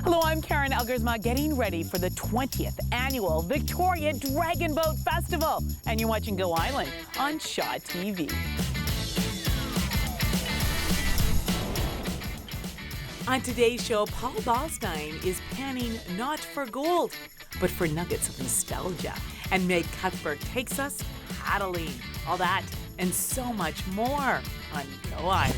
Hello, I'm Karen Elgersma, getting ready for the 20th annual Victoria Dragon Boat Festival. And you're watching Go Island on ShawTV. On today's show, Paul Ballstein is panning not for gold, but for nuggets of nostalgia. And Meg Cuthbert takes us paddling. All that and so much more on Go Island.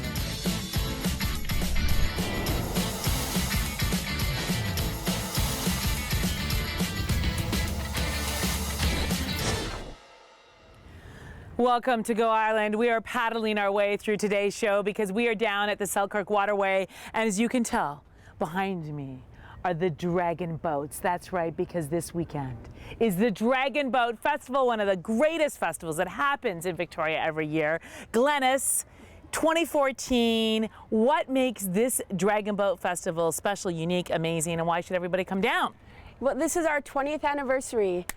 Welcome to Go Island. We are paddling our way through today's show because we are down at the Selkirk Waterway. And as you can tell, behind me are the dragon boats. That's right, because this weekend is the Dragon Boat Festival, one of the greatest festivals that happens in Victoria every year. Glenys, 2014. What makes this Dragon Boat Festival special, unique, amazing, and why should everybody come down? Well, this is our 20th anniversary.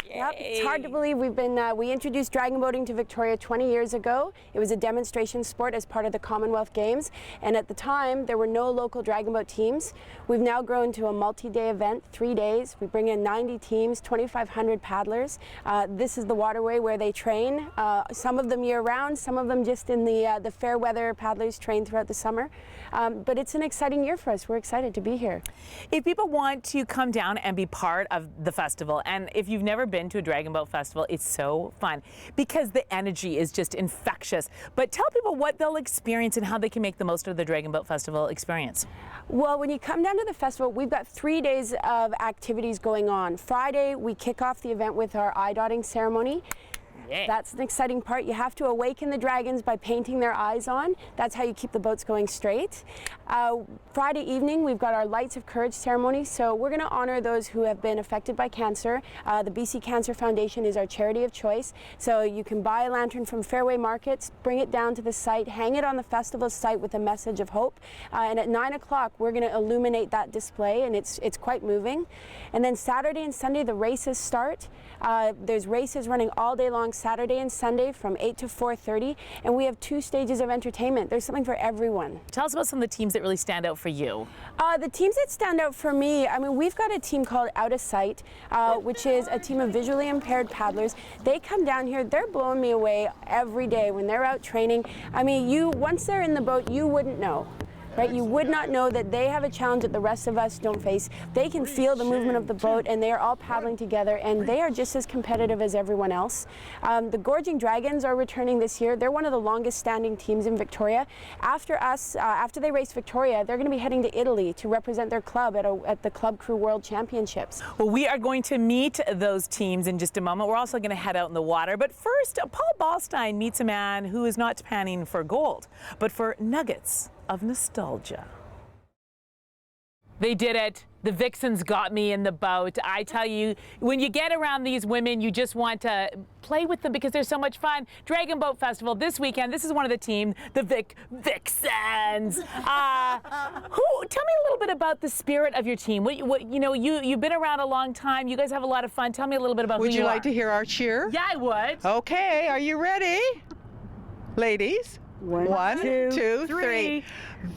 It's hard to believe we introduced dragon boating to Victoria 20 years ago. It was a demonstration sport as part of the Commonwealth Games, and at the time there were no local dragon boat teams. We've now grown to a multi-day event, 3 days. We bring in 90 teams, 2,500 paddlers. This is the waterway where they train. Some of them year-round, some of them just in the fair weather paddlers train throughout the summer. But it's an exciting year for us. We're excited to be here. If people want to come down and be part of the festival, and if you've never been to a Dragon Boat Festival, it's so fun because the energy is just infectious. But tell people what they'll experience and how they can make the most of the Dragon Boat Festival experience. Well, when you come down to the festival, we've got 3 days of activities going on. Friday, we kick off the event with our eye dotting ceremony. Yeah. That's an exciting part. You have to awaken the dragons by painting their eyes on. That's how you keep the boats going straight. Friday evening, we've got our Lights of Courage ceremony. So we're going to honor those who have been affected by cancer. The BC Cancer Foundation is our charity of choice. So you can buy a lantern from Fairway Markets, bring it down to the site, hang it on the festival site with a message of hope. And at 9 o'clock, we're going to illuminate that display, and it's quite moving. And then Saturday and Sunday, the races start. There's races running all day long Saturday and Sunday from 8 to 4:30, and we have 2 stages of entertainment. There's something for everyone. Tell us about some of the teams that really stand out for you. The teams that stand out for me, I mean, we've got a team called Out of Sight, which is a team of visually impaired paddlers. They come down here, they're blowing me away every day when they're out training. I mean, once they're in the boat, you wouldn't know. Right? You would not know that they have a challenge that the rest of us don't face. They can feel the movement of the boat, and they are all paddling together, and they are just as competitive as everyone else. The Gorging Dragons are returning this year. They're one of the longest standing teams in Victoria. After us, after they race Victoria, they're going to be heading to Italy to represent their club at the Club Crew World Championships. Well, we are going to meet those teams in just a moment. We're also going to head out in the water. But first, Paul Ballstein meets a man who is not panning for gold, but for nuggets of nostalgia. They did it. The Vixens got me in the boat. I tell you, when you get around these women, you just want to play with them because they're so much fun. Dragon Boat Festival this weekend. This is one of the team, the Vixens. Tell me a little bit about the spirit of your team. You've been around a long time. You guys have a lot of fun. Tell me a little bit about who you are. Would you like to hear our cheer? Yeah, I would. Okay, are you ready? Ladies? One, two, three.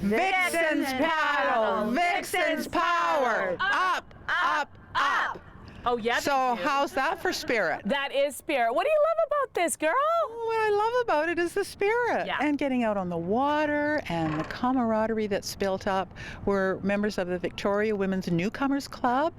Vixens paddle, Vixens power, up, up, up. Oh, yeah. So how's that for spirit? That is spirit. What do you love about this, girl? What I love about it is the spirit. Yeah. And getting out on the water and the camaraderie that's built up. We're members of the Victoria Women's Newcomers Club,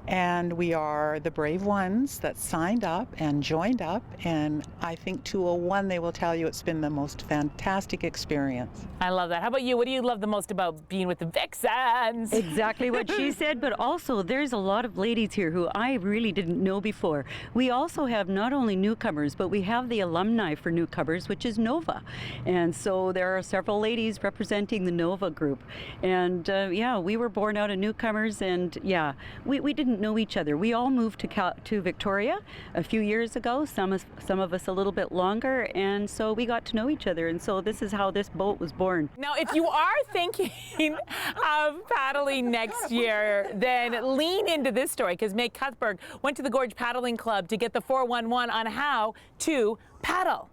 and we are the brave ones that signed up and joined up. And I think 201, they will tell you it's been the most fantastic experience. I love that. How about you? What do you love the most about being with the Vixens? Exactly what she said, but also there's a lot of ladies here who I really didn't know before. We also have not only newcomers, but we have the alumni for newcomers, which is Nova. And so there are several ladies representing the Nova group. And yeah, we were born out of newcomers, and yeah, we didn't know each other. We all moved to Victoria a few years ago, some of us a little bit longer, and so we got to know each other. And so this is how this boat was born. Now, if you are thinking of paddling next year, then lean into this story, because Meg Cuthbert went to the Gorge Paddling Club to get the 411 on how to paddle.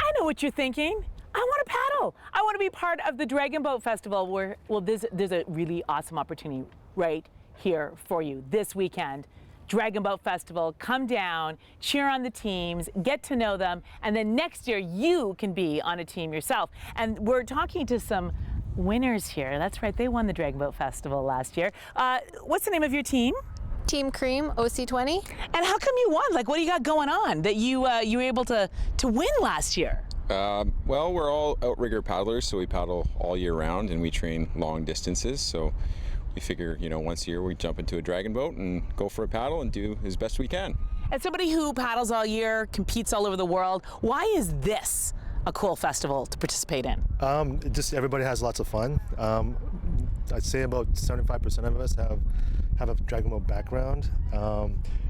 I know what you're thinking. I want to paddle. I want to be part of the Dragon Boat Festival where, well, there's a really awesome opportunity right here for you this weekend. Dragon Boat Festival, come down, cheer on the teams, get to know them, and then next year you can be on a team yourself. And we're talking to some winners here. That's right, they won the Dragon Boat Festival last year. What's the name of your team? Team Cream, OC20. And how come you won? Like, what do you got going on that you were able to win last year? Well, we're all outrigger paddlers, so we paddle all year round and we train long distances. So we figure, you know, once a year we jump into a dragon boat and go for a paddle and do as best we can. As somebody who paddles all year, competes all over the world, why is this a cool festival to participate in? Just everybody has lots of fun. I'd say about 75% of us have a dragon boat background.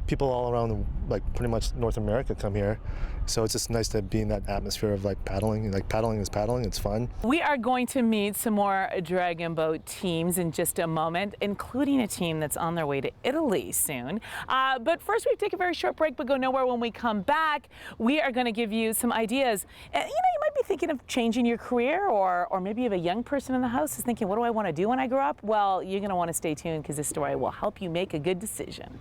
People all around, like pretty much North America, come here. So it's just nice to be in that atmosphere of like paddling. Like paddling is paddling, it's fun. We are going to meet some more dragon boat teams in just a moment, including a team that's on their way to Italy soon. But first we take a very short break, but go nowhere. When we come back, we are going to give you some ideas. You know, you might be thinking of changing your career, or maybe you have a young person in the house is thinking, what do I want to do when I grow up? Well, you're going to want to stay tuned because this story will help you make a good decision.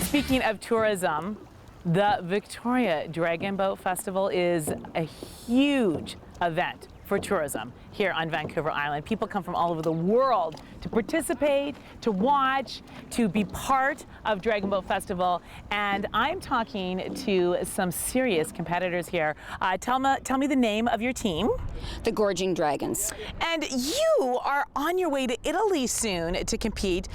Speaking of tourism, the Victoria Dragon Boat Festival is a huge event for tourism here on Vancouver Island. People come from all over the world to participate, to watch, to be part of Dragon Boat Festival. And I'm talking to some serious competitors here. Tell me the name of your team. The Gorging Dragons. And you are on your way to Italy soon to compete.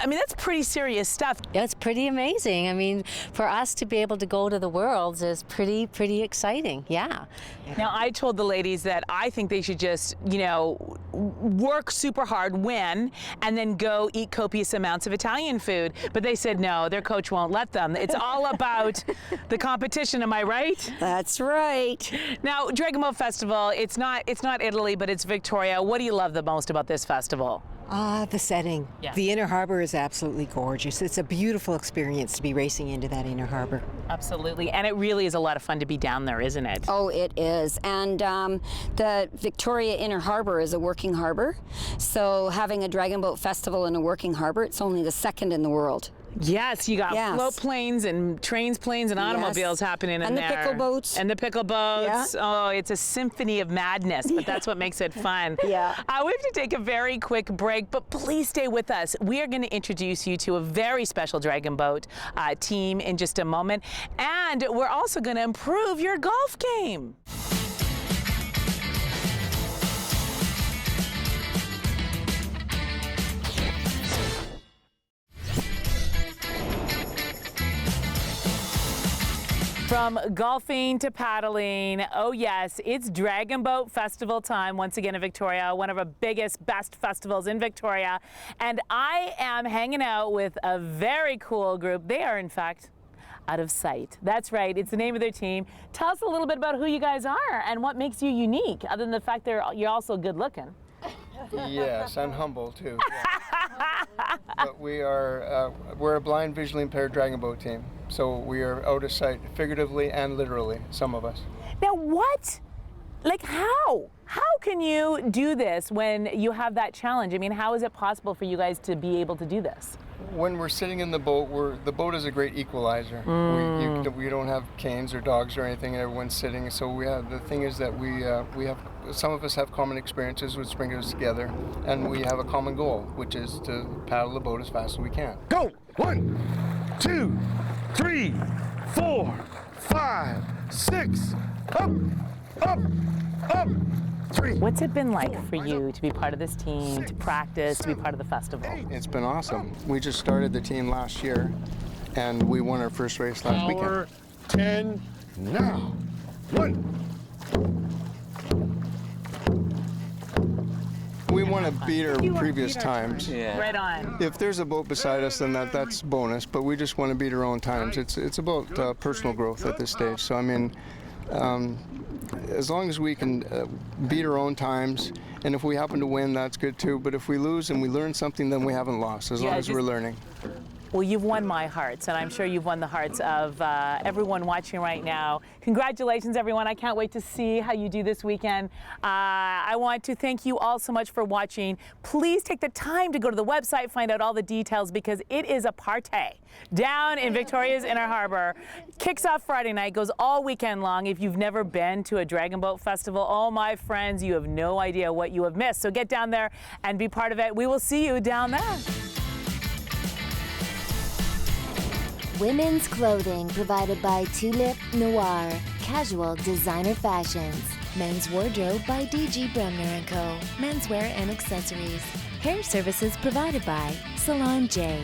I mean, that's pretty serious stuff. It's pretty amazing. I mean, for us to be able to go to the Worlds is pretty exciting, yeah. Now, I told the ladies that I think they should just, you know, work super hard, win, and then go eat copious amounts of Italian food. But they said no, their coach won't let them. It's all about the competition, am I right? That's right. Now, Dragon Boat Festival, it's not Italy, but it's Victoria. What do you love the most about this festival? The setting. Yeah. The inner harbor is absolutely gorgeous. It's a beautiful experience to be racing into that inner harbor. Absolutely, and it really is a lot of fun to be down there, isn't it? Oh, it is. And the Victoria Inner Harbor is a working harbor. So having a Dragon Boat Festival in a working harbor, it's only the second in the world. Yes, you got float planes and trains, planes, and automobiles happening in there. And the pickle boats. And the pickle boats. Yeah. Oh, it's a symphony of madness, but that's what makes it fun. Yeah. We have to take a very quick break, but please stay with us. We are going to introduce you to a very special Dragon Boat team in just a moment, and we're also going to improve your golf game. From golfing to paddling, oh yes, it's Dragon Boat Festival time once again in Victoria, one of our biggest, best festivals in Victoria. And I am hanging out with a very cool group. They are, in fact, Out of Sight. That's right, it's the name of their team. Tell us a little bit about who you guys are and what makes you unique, other than the fact you're also good looking. Yes, I'm humble too. Yeah. But we're a blind, visually impaired dragon boat team. So we are out of sight, figuratively and literally, some of us. Now what? Like how? How can you do this when you have that challenge? I mean, how is it possible for you guys to be able to do this? When we're sitting in the boat, the boat is a great equalizer. We don't have canes or dogs or anything, and everyone's sitting. So the thing is that we have, some of us have common experiences which bring us together, and we have a common goal, which is to paddle the boat as fast as we can. Go! 1, 2, 3, 4, 5, 6, up, up, up. 3. What's it been like for you to be part of this team, to practice, to be part of the festival? It's been awesome. We just started the team last year, and we won our first race last weekend. Hour 10 now. 1. We want to beat our previous times. Yeah. Right on. If there's a boat beside us, then that's bonus, but we just want to beat our own times. It's about personal growth at this stage. So, I mean, as long as we can beat our own times, and if we happen to win, that's good too. But if we lose and we learn something, then we haven't lost, as long as we're learning. Well, you've won my hearts, and I'm sure you've won the hearts of everyone watching right now. Congratulations, everyone. I can't wait to see how you do this weekend. I want to thank you all so much for watching. Please take the time to go to the website, find out all the details, because it is a party down in Victoria's Inner Harbour. Kicks off Friday night, goes all weekend long. If you've never been to a Dragon Boat Festival, oh, my friends, you have no idea what you have missed. So get down there and be part of it. We will see you down there. Women's clothing provided by Tulip Noir, casual designer fashions. Men's wardrobe by DG Bremner & Co. Menswear and accessories. Hair services provided by Salon J.